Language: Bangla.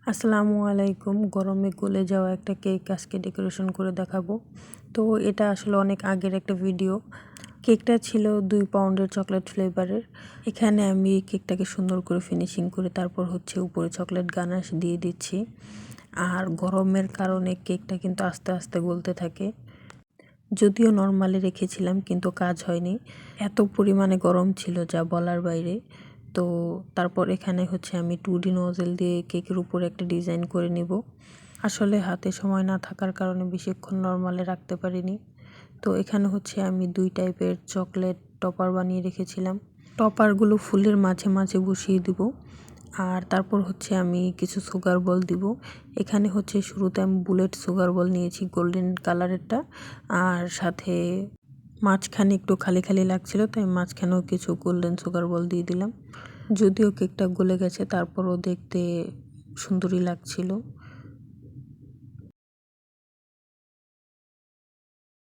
আসসালামু আলাইকুম। গরমে গলে যাওয়া একটা কেক আজকে ডেকোরেশন করে দেখাবো। তো এটা আসলে অনেক আগের একটা ভিডিও। কেকটা ছিল 2 পাউন্ডের চকলেট ফ্লেভারের। এখানে আমি কেকটাকে সুন্দর করে ফিনিশিং করে তারপর উপরে চকলেট গানাশ দিয়ে দিচ্ছি। আর গরমের কারণে কেকটা কিন্তু আস্তে আস্তে গলতে থাকে। যদিও নরমালে রেখেছিলাম কিন্তু কাজ হয়নি, এত পরিমাণে গরম ছিল যা বলার বাইরে। তো তারপর এখানে আমি 2D নজেল দিয়ে কেকের উপরে একটা ডিজাইন করে নিব। আসলে হাতে সময় না থাকার কারণে বেশিক্ষণ নরমালে রাখতে পারিনি। তো এখানে আমি 2 টাইপের চকলেট টপার বানিয়ে রেখেছিলাম। টপারগুলো ফুলের মাঝে মাঝে বসিয়ে দিব। আর তারপর আমি কিছু সুগার বল দিব। এখানে শুরুতে আমি বুলেট সুগার বল নিয়েছি, গোল্ডেন কালারেরটা। আর সাথে মাঝখানে একটু খালি খালি লাগছিল, তাই মাঝখানেও কিছু গোল্ডেন সুগার বল দিয়ে দিলাম। যদিও কেকটা গলে গেছে, তারপরও দেখতে সুন্দরই লাগছিল।